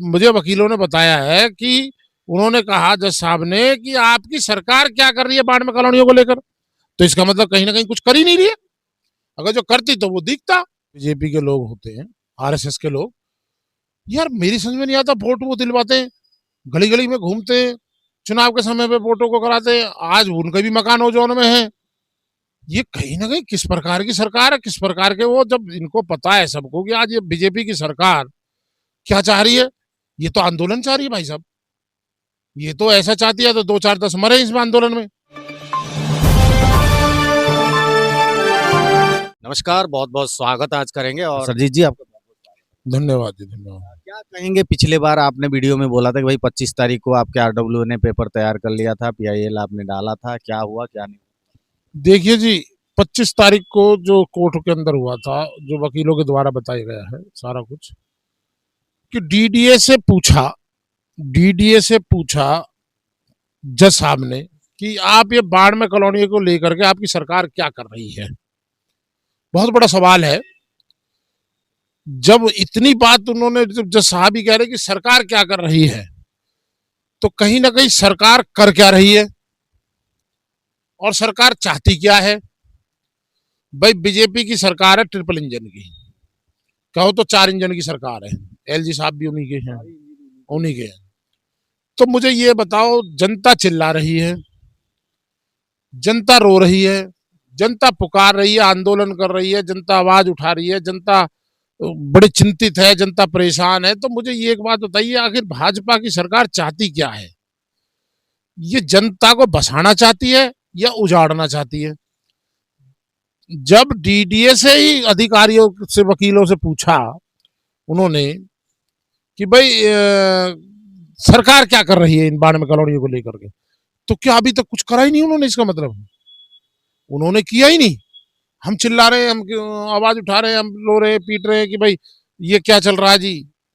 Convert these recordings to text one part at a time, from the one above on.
मुझे वकीलों ने बताया है कि उन्होंने कहा जज साहब ने कि आपकी सरकार क्या कर रही है बाढ़ में कॉलोनियों को लेकर। तो इसका मतलब कहीं ना कहीं कुछ कर ही नहीं रही है। अगर जो करती तो वो दिखता। बीजेपी के लोग होते हैं, आरएसएस के लोग, यार मेरी समझ में नहीं आता। वोट वो दिलवाते हैं, गली गली में घूमते हैं, चुनाव के समय पे वोटों को कराते हैं। आज उनके भी मकान ओजोन में है। ये कहीं ना कहीं किस प्रकार की सरकार है, किस प्रकार के वो, जब इनको पता है सबको कि आज ये बीजेपी की सरकार क्या चाह रही है। ये तो आंदोलन चाह रही है भाई साहब। ये तो ऐसा चाहती है तो 2 4 10 मरे इस आंदोलन में। नमस्कार, बहुत बहुत स्वागत आज करेंगे। और सरजीत जी आपका धन्यवाद जी, धन्यवाद। क्या कहेंगे, पिछले बार आपने वीडियो में बोला था कि भाई 25 तारीख को आपके आरडब्ल्यू ने पेपर तैयार कर लिया था, पीआईएल आपने डाला था, क्या हुआ क्या नहीं? देखिए जी, 25 तारीख को जो कोर्ट के अंदर हुआ था, जो वकीलों के द्वारा बताया गया है सारा कुछ, कि डीडीए से पूछा जज साहब ने कि आप ये बाढ़ में कॉलोनी को लेकर के आपकी सरकार क्या कर रही है। बहुत बड़ा सवाल है। जब इतनी बात उन्होंने, जब जज साहब ही कह रहे कि सरकार क्या कर रही है, तो कहीं ना कहीं सरकार कर क्या रही है और सरकार चाहती क्या है। भाई बीजेपी की सरकार है ट्रिपल इंजन की, कहो तो 4 इंजन की सरकार है। एलजी साहब भी उन्हीं के हैं, उन्हीं के हैं। तो मुझे ये बताओ, जनता चिल्ला रही है, जनता रो रही है, जनता पुकार रही है, आंदोलन कर रही है, जनता आवाज उठा रही है, जनता बड़ी चिंतित है, जनता परेशान है। तो मुझे ये एक बात बताइए, आखिर भाजपा की सरकार चाहती क्या है। ये जनता को बसाना चाहती है या उजाड़ना चाहती है। जब डीडीए से ही अधिकारियों से, वकीलों से पूछा उन्होंने कि भाई सरकार क्या कर रही है इन बाढ़ में कॉलोनियों को लेकर के, तो क्या अभी तक कुछ करा ही नहीं उन्होंने। इसका मतलब उन्होंने किया ही नहीं। हम चिल्ला रहे हैं, हम आवाज उठा रहे हैं, हम रो रहे हैं, पीट रहे हैं कि भाई ये क्या चल रहा है जी।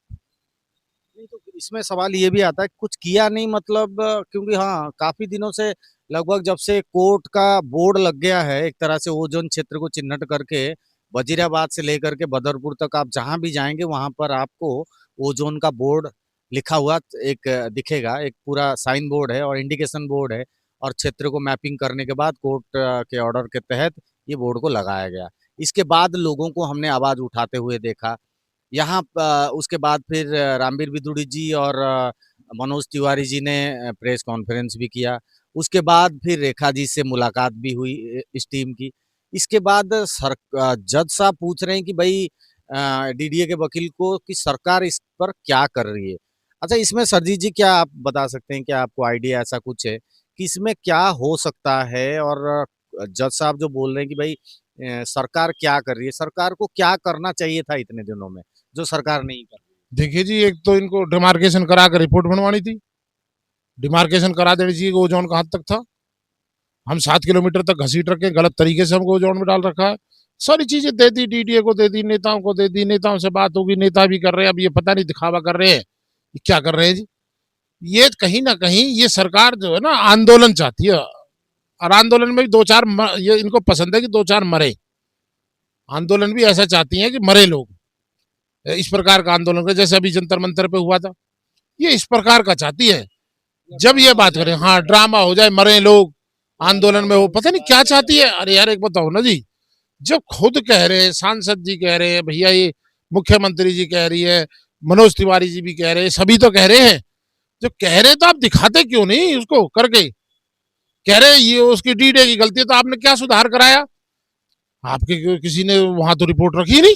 नहीं तो इसमें सवाल ये भी आता है कुछ किया नहीं, मतलब क्योंकि हाँ काफी दिनों से, लगभग जब से कोर्ट का बोर्ड लग गया है एक तरह से ओजोन क्षेत्र को चिन्हित करके, वजीराबाद से लेकर के बदरपुर तक आप जहां भी जाएंगे वहां पर आपको ओजोन का बोर्ड लिखा हुआ एक दिखेगा, एक पूरा साइन बोर्ड है और इंडिकेशन बोर्ड है। और क्षेत्र को मैपिंग करने के बाद कोर्ट के ऑर्डर के तहत ये बोर्ड को लगाया गया। इसके बाद लोगों को हमने आवाज उठाते हुए देखा यहाँ। उसके बाद फिर रामवीर विदुड़ी जी और मनोज तिवारी जी ने प्रेस कॉन्फ्रेंस भी किया। उसके बाद फिर रेखा जी से मुलाकात भी हुई इस टीम की। इसके बाद जज साहब पूछ रहे हैं कि भाई डीडीए के वकील को कि सरकार इस पर क्या कर रही है। अच्छा, इसमें सरजीत जी क्या आप बता सकते हैं, क्या आपको आइडिया ऐसा कुछ है कि इसमें क्या हो सकता है? और जज साहब जो बोल रहे हैं कि भाई सरकार क्या कर रही है, सरकार को क्या करना चाहिए था इतने दिनों में जो सरकार नहीं कर रही? देखिए जी, एक तो इनको डिमार्केशन करा कर रिपोर्ट बनवानी थी। डिमार्केशन करा देनी चाहिए कि ओजोन कहां तक था। हम 7 किलोमीटर तक घसीट रखे, गलत तरीके से हमको ओजोन में डाल रखा है। सारी चीजें दे दी, डीडीए को दे दी, नेताओं को दे दी, नेताओं से बात होगी, नेता भी कर रहे हैं। अब ये पता नहीं दिखावा कर रहे हैं क्या कर रहे हैं जी। ये कहीं ना कहीं ये सरकार जो है ना, आंदोलन चाहती है। और आंदोलन में भी 2 4 ये इनको पसंद है कि 2 4 मरे। आंदोलन भी ऐसा चाहती है कि मरे लोग, इस प्रकार का आंदोलन कर, जैसे अभी जंतर मंतर पे हुआ था, ये इस प्रकार का चाहती है। जब ये बात करें, हाँ ड्रामा हो जाए, मरे लोग आंदोलन में, हो पता नहीं क्या चाहती है। अरे यार एक बताओ ना जी, जब खुद कह रहे हैं, सांसद जी कह रहे हैं, भैया ये मुख्यमंत्री जी कह रही है, मनोज तिवारी जी भी कह रहे हैं, सभी तो कह रहे हैं। जब कह रहे तो आप दिखाते क्यों नहीं उसको करके। कह रहे ये उसकी डीडीए की गलती है, तो आपने क्या सुधार कराया। आपके किसी ने वहां तो रिपोर्ट रखी नहीं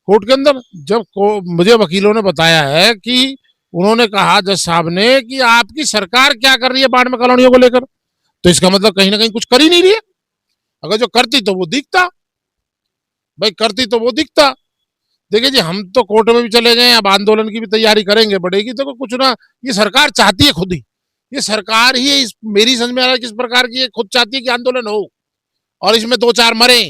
कोर्ट के अंदर। जब मुझे वकीलों ने बताया है कि उन्होंने कहा जज साहब ने कि आपकी सरकार क्या कर रही है बाढ़ में कॉलोनियों को लेकर, तो इसका मतलब कहीं ना कहीं कुछ कर ही नहीं रही है। अगर जो करती तो वो दिखता, भाई करती तो वो दिखता। देखिए जी, हम तो कोर्ट में भी चले गए, अब आंदोलन की भी तैयारी करेंगे, बढ़ेगी तो कुछ ना। ये सरकार चाहती है खुद ही, ये सरकार ही मेरी समझ में आ रहा है किस प्रकार की, ये खुद चाहती है कि आंदोलन हो और इसमें 2 4 मरे।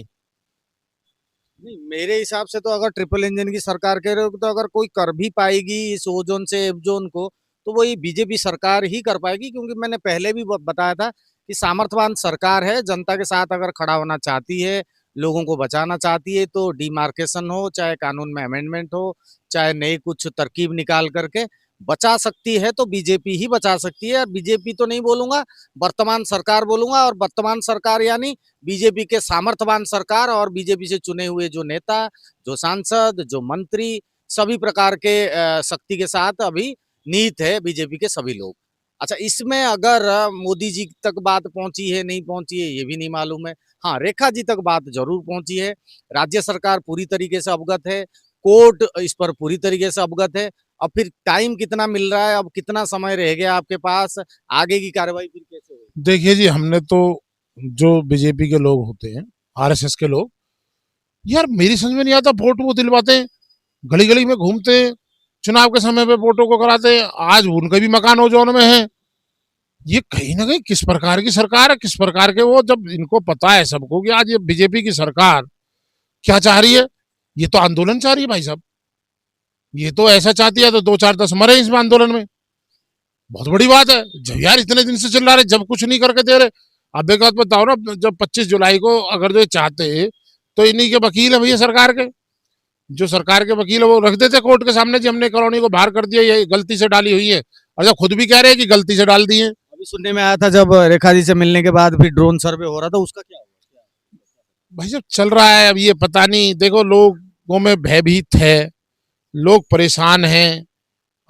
नहीं, मेरे हिसाब से तो अगर ट्रिपल इंजन की सरकार कह रहे हो तो अगर कोई कर भी पाएगी इस ओजोन से एफ जोन को, तो वही बीजेपी सरकार ही कर पाएगी। क्योंकि मैंने पहले भी बताया था कि सामर्थ्यवान सरकार है, जनता के साथ अगर खड़ा होना चाहती है, लोगों को बचाना चाहती है, तो डिमार्केशन हो, चाहे कानून में अमेंडमेंट हो, चाहे नई कुछ तरकीब निकाल करके बचा सकती है तो बीजेपी ही बचा सकती है। और बीजेपी तो नहीं बोलूंगा, वर्तमान सरकार बोलूंगा। और वर्तमान सरकार यानी बीजेपी के सामर्थ्यवान सरकार और बीजेपी से चुने हुए जो नेता, जो सांसद, जो मंत्री, सभी प्रकार के शक्ति के साथ अभी नीत है बीजेपी के सभी लोग। अच्छा, इसमें अगर मोदी जी तक बात पहुंची है नहीं पहुंची है ये भी नहीं मालूम है। हाँ, रेखा जी तक बात जरूर पहुंची है। राज्य सरकार पूरी तरीके से अवगत है, कोर्ट इस पर पूरी तरीके से अवगत है। अब फिर टाइम कितना मिल रहा है, अब कितना समय रह गया आपके पास, आगे की कार्रवाई फिर कैसे होगी? देखिए जी, हमने तो जो बीजेपी के लोग होते हैं, आरएसएस के लोग, यार मेरी समझ में नहीं आता, वोट वो दिलवाते हैं, गली गली में घूमते हैं, चुनाव के समय पे वोटों को कराते हैं। आज उनके भी मकान ओजोन में है। ये कहीं ना कहीं किस प्रकार की सरकार है, किस प्रकार के वो, जब इनको पता है सबको कि आज ये बीजेपी की सरकार क्या चाह रही है, ये तो आंदोलन चाह रही है भाई साहब। ये तो ऐसा चाहती है तो 2 4 10 मरे इसमें आंदोलन में। बहुत बड़ी बात है। जब यार इतने दिन से चिल्ला रहे, जब कुछ नहीं करके दे रहे। अब एक बात बताओ ना, जब 25 जुलाई को अगर जो चाहते तो इन्हीं के वकील है भैया सरकार के, जो सरकार के वकील है वो रख देते कोर्ट के सामने जी हमने कॉलोनी को बाहर कर दिया, ये गलती से डाली हुई है। और जब खुद भी कह रहे हैं कि गलती से डाल दी है। अभी सुनने में आया था जब रेखा जी से मिलने के बाद फिर ड्रोन सर्वे हो रहा था, उसका क्या हुआ? भाई साहब चल रहा है, अब ये पता नहीं। देखो, लोगों में भयभीत है, लोग परेशान हैं।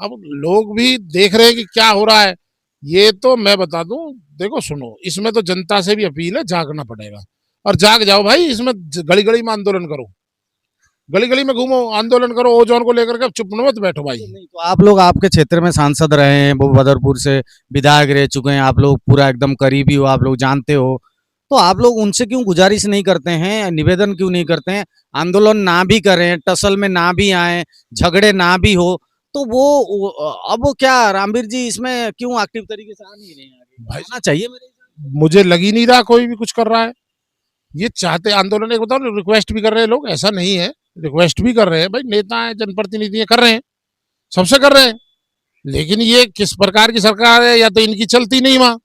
अब लोग भी देख रहे हैं कि क्या हो रहा है। ये तो मैं बता दूं, देखो सुनो, इसमें तो जनता से भी अपील है, जागना पड़ेगा। और जाग जाओ भाई, इसमें गली गली में आंदोलन करो, गली गली में घूमो, आंदोलन करो ओजोन को लेकर के, चुप मत बैठो भाई। नहीं तो आप लोग आपके क्षेत्र में सांसद रहे हैं, वो बदरपुर से विधायक रह चुके हैं, आप लोग पूरा एकदम करीबी हो, आप लोग जानते हो, तो आप लोग उनसे क्यों गुजारिश नहीं करते हैं, निवेदन क्यों नहीं करते हैं, आंदोलन ना भी करें, टसल में ना भी आए, झगड़े ना भी हो, तो अब वो क्या रामवीर जी इसमें क्यों एक्टिव तरीके से आ नहीं रहे हैं? आगे भाई आना चाहिए मेरे हिसाब मुझे लग ही नहीं रहा कोई भी कुछ कर रहा है। ये चाहते आंदोलन, एक बताओ, रिक्वेस्ट भी कर रहे हैं लोग, ऐसा नहीं है, रिक्वेस्ट भी कर रहे हैं भाई, नेता है, जनप्रतिनिधि है, कर रहे हैं, सबसे कर रहे हैं। लेकिन ये किस प्रकार की सरकार है, या तो इनकी चलती नहीं वहां,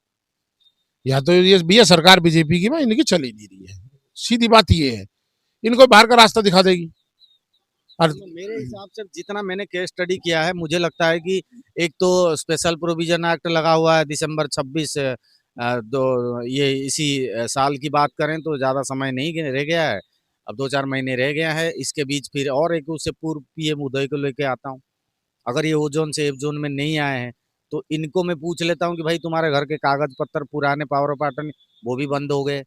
या तो ये भैया सरकार बीजेपी की में इनकी चल ही नहीं रही है। सीधी बात ये है, इनको बाहर का रास्ता दिखा देगी। और से मेरे हिसाब से जितना मैंने केस स्टडी किया है, मुझे लगता है कि एक तो स्पेशल प्रोविजन एक्ट लगा हुआ है दिसंबर 26 दो ये इसी साल की बात करें तो ज़्यादा समय नहीं रह गया है, अब 2 4 महीने रह गया है। इसके बीच फिर और एक उससे पूर्व पीएम उदय को लेके आता हूँ। अगर ये ओजोन सेफ जोन में नहीं आए हैं तो इनको मैं पूछ लेता हूँ कि भाई तुम्हारे घर के कागज पत्तर पुराने पावर ऑफ अटर्नी वो भी बंद हो गए।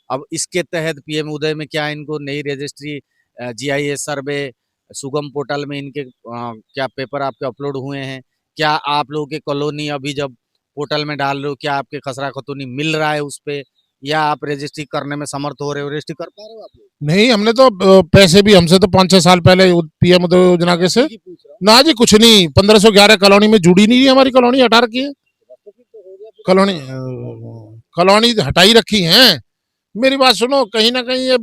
अब इसके तहत पीएम उदय में क्या इनको नई रजिस्ट्री, जीआईएस सर्वे, सुगम पोर्टल में इनके क्या पेपर आपके अपलोड हुए हैं? क्या आप लोगों के कॉलोनी अभी जब पोर्टल में डाल रहे हो क्या आपके खसरा खतौनी मिल रहा है उस पे, या आप रजिस्ट्री करने में समर्थ हो रहे हो, रजिस्ट्री कर पा रहे हो आप लोग? नहीं, हमने तो पैसे भी हमसे तो 5 6 साल पहले पीएम उदय योजना के से, यही पूछ रहा हूँ। ना जी कुछ नहीं, 1511 कॉलोनी में जुड़ी नहीं है, हमारी कॉलोनी हटा रखी है। तो फिर तो हो गया, फिर कॉलोनी कॉलोनी हटाई रखी है। मेरी बात सुनो, कहीं ना कहीं ये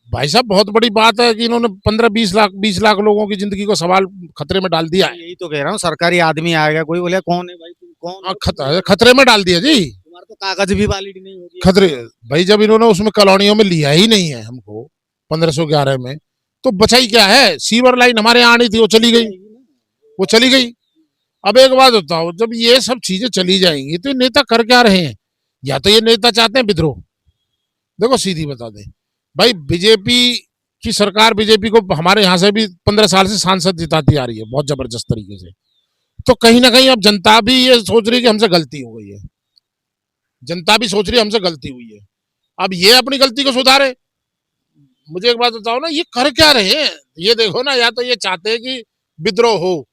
भाई साहब बहुत बड़ी बात है कि इन्होंने 15 20 लाख 20 लाख लोगों की जिंदगी को सवाल खतरे में डाल दिया है। यही तो कह रहा हूँ, सरकारी आदमी आएगा कोई बोले कौन है भाई तुम, कौन हो तुम? खतरे में डाल दिया जी, तुम्हारा तो कागज भी वैलिड नहीं होगी। खतरे। भाई जब इन्होंने उसमें कॉलोनियों में लिया ही नहीं है हमको 1511 में, तो बचाई क्या है। सीवर लाइन हमारे यहाँ आनी थी, वो चली गई, वो चली गई। अब एक बात बताओ, जब ये सब चीजें चली जाएंगी तो ये नेता कर क्या रहे हैं। या तो ये नेता चाहते हैं विद्रोह, देखो सीधी बता दें भाई, बीजेपी की सरकार, बीजेपी को हमारे यहाँ से भी 15 साल से सांसद जिताती आ रही है बहुत जबरदस्त तरीके से। तो कहीं ना कहीं अब जनता भी ये सोच रही है कि हमसे गलती हो गई है, जनता भी सोच रही है हमसे गलती हुई है, अब ये अपनी गलती को सुधारे। मुझे एक बात बताओ ना, ये कर क्या रहे हैं। ये देखो ना, या तो ये चाहते हैं कि विद्रोह हो,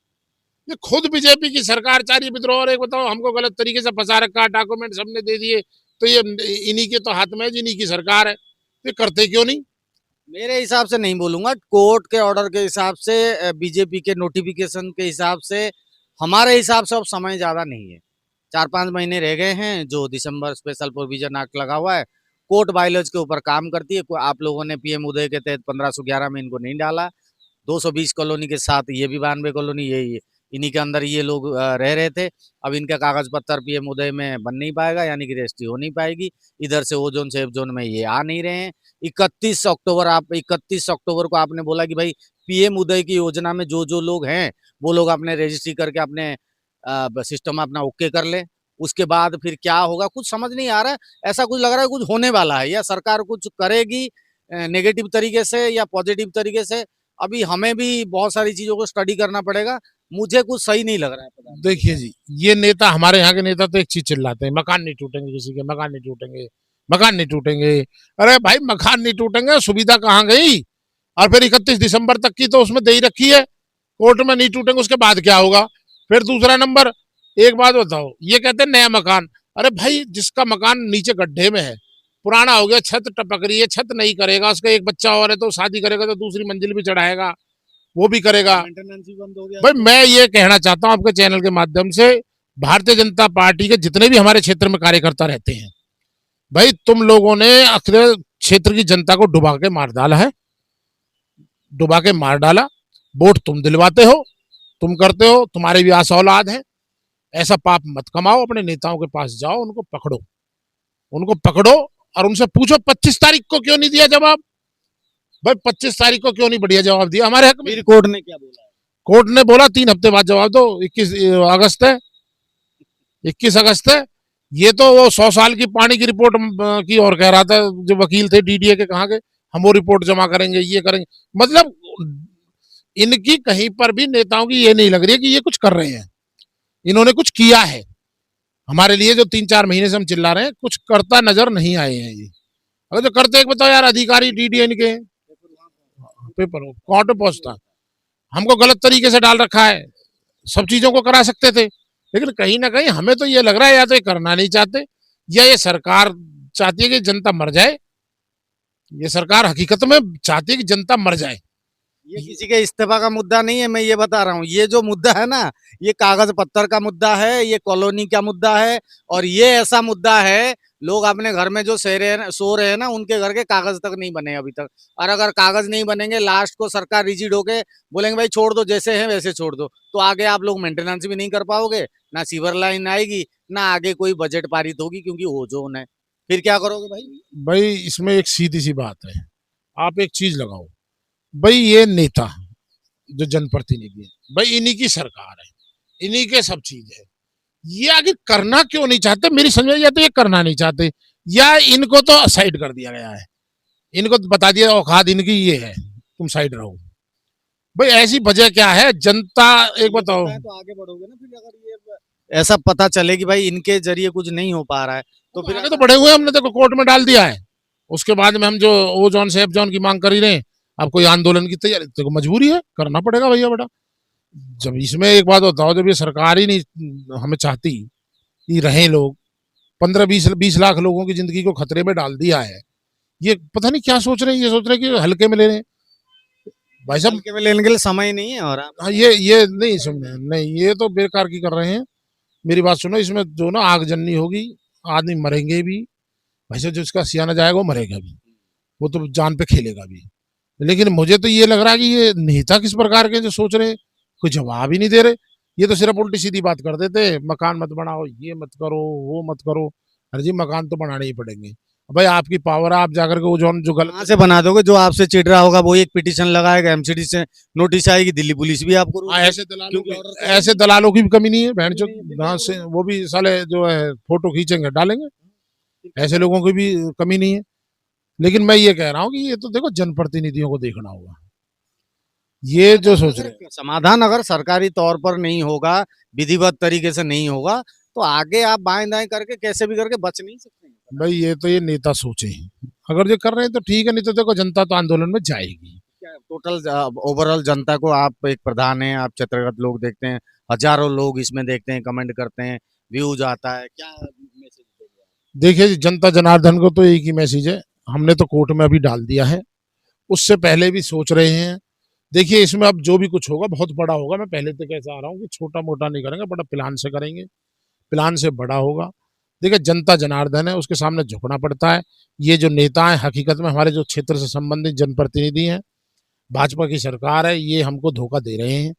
ये खुद बीजेपी की सरकार चाह रही है विद्रोह। और एक बताओ, हमको गलत तरीके से फंसा रखा, डॉक्यूमेंट सबने दे दिए, तो ये इन्हीं के तो हाथ में है, इन्हीं की सरकार है, ये करते क्यों नहीं। मेरे हिसाब से नहीं बोलूंगा, कोर्ट के ऑर्डर के हिसाब से, बीजेपी के नोटिफिकेशन के हिसाब से, हमारे हिसाब से अब समय ज्यादा नहीं है। 4 5 महीने रह गए हैं, जो दिसंबर स्पेशल प्रोविजन एक्ट लगा हुआ है, कोर्ट बायलॉज के ऊपर काम करती है। आप लोगों ने पीएम उदय के तहत 1511 में इनको नहीं डाला, 220 कॉलोनी के साथ ये भी 92 कॉलोनी, ये इन्हीं के अंदर ये लोग रह रहे थे। अब इनका कागज पत्तर पीएम उदय में बन नहीं पाएगा, यानी कि रजिस्ट्री हो नहीं पाएगी। इधर से ओजोन सेफ जोन में ये आ नहीं रहे हैं। 31 अक्टूबर को आपने बोला कि भाई पीएम उदय की योजना में जो जो लोग हैं वो लोग अपने रजिस्ट्री करके अपने सिस्टम अपना ओके कर ले। उसके बाद फिर क्या होगा कुछ समझ नहीं आ रहा है। ऐसा कुछ लग रहा है कुछ होने वाला है या सरकार कुछ करेगी नेगेटिव तरीके से या पॉजिटिव तरीके से। अभी हमें भी बहुत सारी चीजों को स्टडी करना पड़ेगा। मुझे कुछ सही नहीं लग रहा है देखिए जी, ये नेता, हमारे यहाँ के नेता तो एक चीज चिल्लाते हैं, मकान नहीं टूटेंगे, किसी के मकान नहीं टूटेंगे, मकान नहीं टूटेंगे। अरे भाई, मकान नहीं टूटेंगे, सुविधा कहाँ गई? और फिर 31 दिसंबर तक की तो उसमें दे ही रखी है, कोर्ट में नहीं टूटेंगे, उसके बाद क्या होगा? फिर दूसरा नंबर, एक बात बताओ, ये कहते हैं नया मकान। अरे भाई, जिसका मकान नीचे गड्ढे में है, पुराना हो गया, छत टपक रही है, छत नहीं करेगा, उसका एक बच्चा और है तो शादी करेगा तो दूसरी मंजिल भी चढ़ाएगा, वो भी करेगा। मेंटेनेंस भी बंद हो गया भाई, मैं ये कहना चाहता हूं आपके चैनल के माध्यम से, भारतीय जनता पार्टी के जितने भी हमारे क्षेत्र में कार्यकर्ता रहते हैं, भाई तुम लोगों ने अक्सर क्षेत्र की जनता को डुबा के मार डाला है, डुबा के मार डाला। वोट तुम दिलवाते हो, तुम करते हो, तुम्हारी भी आस औलाद है। ऐसा पाप मत कमाओ, अपने नेताओं के पास जाओ, उनको पकड़ो, उनको पकड़ो और उनसे पूछो 25 तारीख को क्यों नहीं दिया जवाब? भाई 25 तारीख को क्यों नहीं बढ़िया जवाब दिया हमारे हक में? फिर कोर्ट ने क्या बोला? कोर्ट ने बोला 3 हफ्ते बाद जवाब दो। 21 अगस्त है, 21 अगस्त है। ये तो वो 100 साल की पानी की रिपोर्ट की और कह रहा था, जो वकील थे डीडीए के, कहा के हम वो रिपोर्ट जमा करेंगे, ये करेंगे। मतलब इनकी कहीं पर भी नेताओं की ये नहीं लग रही है कि ये कुछ कर रहे हैं, इन्होंने कुछ किया है हमारे लिए। जो 3-4 महीने से हम चिल्ला रहे हैं, कुछ करता नजर नहीं आए हैं ये। अगर जो करते, एक बताओ यार, अधिकारी डीडीए इनके पेपर कोर्ट में पहुंचता, हमको गलत तरीके से डाल रखा है, सब चीजों को करा सकते थे। लेकिन कहीं ना कहीं हमें तो ये लग रहा है, या तो ये करना नहीं चाहते, या ये सरकार चाहती है कि जनता मर जाए। ये सरकार हकीकत में चाहती है कि जनता मर जाए। ये किसी के इस्तीफा का मुद्दा नहीं है, मैं ये बता रहा हूँ। ये जो मुद्दा है ना, ये कागज पत्थर का मुद्दा है, ये कॉलोनी का मुद्दा है। और ये ऐसा मुद्दा है, लोग अपने घर में जो सो रहे हैं ना, उनके घर के कागज तक नहीं बने अभी तक। और अगर कागज नहीं बनेंगे, लास्ट को सरकार रिजिड होके बोलेंगे भाई छोड़ दो, जैसे हैं वैसे छोड़ दो, तो आगे आप लोग मेंटेनेंस भी नहीं कर पाओगे, ना सीवर लाइन आएगी, ना आगे कोई बजट पारित होगी, क्योंकि ओजोन है। फिर क्या करोगे भाई? भाई इसमें एक सीधी सी बात है, आप एक चीज लगाओ, भाई ये नेता जो जनप्रतिनिधि है, भाई इन्हीं की सरकार है, इन्हीं के सब चीज है। ये आगे करना क्यों नहीं चाहते मेरी समझ में? या तो ये करना नहीं चाहते, या इनको तो साइड कर दिया गया है, इनको तो बता दिया औकात इनकी ये है, तुम साइड रहो। भाई ऐसी वजह क्या है? जनता, एक बताओ। तो आगे बढ़ोगे ना फिर, अगर ये ऐसा पता चले कि भाई इनके जरिए कुछ नहीं हो पा रहा है, तो फिर आगे तो बढ़े हुए, हमने तो कोर्ट में डाल दिया है। उसके बाद में हम जो ओजोन सेफ जोन की मांग कर ही रहे हैं, अब कोई आंदोलन की तैयारी, तो मजबूरी है, करना पड़ेगा भैया बेटा। जब इसमें एक बात बताओ, जब ये सरकार ही नहीं हमें चाहती कि रहे लोग, 15-20 लाख लोगों की जिंदगी को खतरे में डाल दिया है, ये पता नहीं क्या सोच रहे हैं। ये सोच रहे हैं कि हल्के में ले रहे हैं। भाई साहब, हल्के में लेने के लिए समय नहीं है। और हाँ, ये नहीं सुनना, नहीं, ये तो बेकार की कर रहे हैं। मेरी बात सुनो, इसमें जो ना आगजनी होगी, आदमी मरेंगे भी। भाई साहब, जो इसका सियाना जाएगा वो मरेगा भी, वो तो जान पे खेलेगा भी। लेकिन मुझे तो ये लग रहा है कि ये नेता किस प्रकार के जो सोच रहे हैं, कोई जवाब ही नहीं दे रहे। ये तो सिर्फ उल्टी सीधी बात कर देते, मकान मत बनाओ, ये मत करो, वो मत करो। अरे जी, मकान तो बनाने ही पड़ेंगे भाई, आपकी पावर है, आप जाकर के वो जो कहाँ गलत। से बना दोगे? जो आपसे चिढ़ रहा होगा वो एक पिटीशन लगाएगा, एमसीडी से नोटिस आएगी, दिल्ली पुलिस भी आपको रोक हाँ, देगी, ऐसे दलालों क्योंकि की, ऑर्डर ऐसे दलालों की भी कमी नहीं है, बहन चो नहीं गांव से वो भी साले जो है फोटो खींचेंगे डालेंगे, ऐसे लोगों की भी कमी नहीं है। लेकिन मैं ये कह रहा हूँ कि ये तो देखो, जनप्रतिनिधियों को देखना होगा, ये जो सोच रहे हैं। समाधान अगर सरकारी तौर पर नहीं होगा, विधिवत तरीके से नहीं होगा, तो आगे आप बाएं दाएं करके कैसे भी करके बच नहीं सकते हैं। भाई ये तो ये नेता सोचे हैं, अगर जो कर रहे हैं तो ठीक है, नहीं तो देखो जनता तो आंदोलन में जाएगी। टोटल ओवरऑल जनता को, आप एक प्रधान हैं, आप क्षेत्रगत लोग देखते हैं, हजारों लोग इसमें देखते हैं, कमेंट करते हैं, व्यूज आता है, क्या मैसेज देंगे आप? देखिए, जनता जनार्दन को तो एक ही मैसेज है, हमने तो कोर्ट में अभी डाल दिया है, उससे पहले भी सोच रहे हैं। देखिए, इसमें अब जो भी कुछ होगा बहुत बड़ा होगा। मैं पहले तो कैसा आ रहा हूँ कि छोटा मोटा नहीं करेंगे, बड़ा प्लान से करेंगे, प्लान से बड़ा होगा। देखिए, जनता जनार्दन है, उसके सामने झुकना पड़ता है। ये जो नेता है, हकीकत में हमारे जो क्षेत्र से संबंधित जनप्रतिनिधि हैं, भाजपा की सरकार है, ये हमको धोखा दे रहे हैं,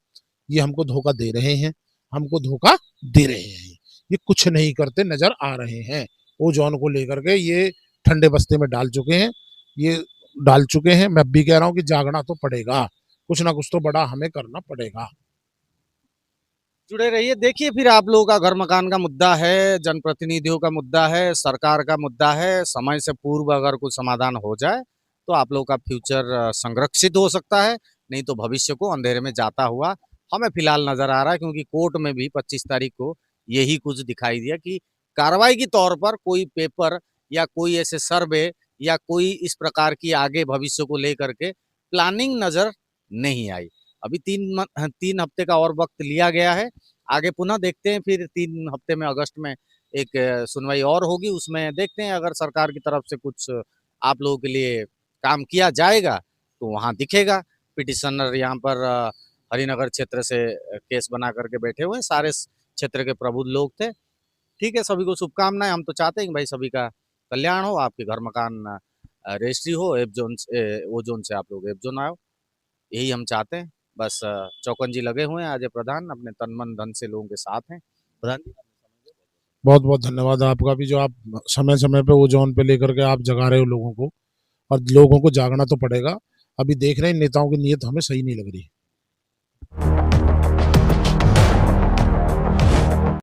ये हमको धोखा दे रहे हैं, हमको धोखा दे रहे हैं। ये कुछ नहीं करते नजर आ रहे हैं। ओजोन को लेकर के ये ठंडे बस्ते में डाल चुके हैं, ये डाल चुके हैं। मैं भी कह रहा हूँ कि जागना तो पड़ेगा, कुछ ना कुछ तो बड़ा हमें करना पड़ेगा। जुड़े रहिए। देखिए फिर आप लोगों का घर मकान का मुद्दा है, जनप्रतिनिधियों का मुद्दा है, सरकार का मुद्दा है, समय से पूर्व अगर कुछ समाधान हो जाए तो आप लोगों का फ्यूचर संरक्षित हो सकता है, नहीं तो भविष्य को अंधेरे में जाता हुआ हमें फिलहाल नजर आ रहा है, क्योंकि कोर्ट में भी 25 तारीख को यही कुछ दिखाई दिया कि कार्रवाई के तौर पर कोई पेपर या कोई ऐसे सर्वे या कोई इस प्रकार की आगे भविष्य को लेकर के प्लानिंग नजर नहीं आई। अभी 3 हफ्ते का और वक्त लिया गया है। आगे पुनः देखते हैं, फिर 3 हफ्ते में अगस्त में एक सुनवाई और होगी, उसमें देखते हैं अगर सरकार की तरफ से कुछ आप लोगों के लिए काम किया जाएगा तो वहां दिखेगा। पिटिशनर यहाँ पर हरिनगर क्षेत्र से केस बना करके बैठे हुए हैं, सारे क्षेत्र के प्रबुद्ध लोग थे। ठीक है, सभी को शुभकामनाएं। हम तो चाहते हैं कि भाई सभी का कल्याण हो, आपके घर मकान रजिस्ट्री हो, एफ जोन से ओ जोन से आप लोग एफ जोन आओ, यही हम चाहते हैं। बस चौकन जी लगे हुए हैं, आज प्रधान अपने तन मन धन से लोगों के साथ हैं। प्रधान जी, बहुत बहुत धन्यवाद आपका भी, जो आप समय समय पे वो जोन पे लेकर के आप जगा रहे हो लोगों को, और लोगों को जागना तो पड़ेगा। अभी देख रहे हैं नेताओं की नीयत हमें सही नहीं लग रही।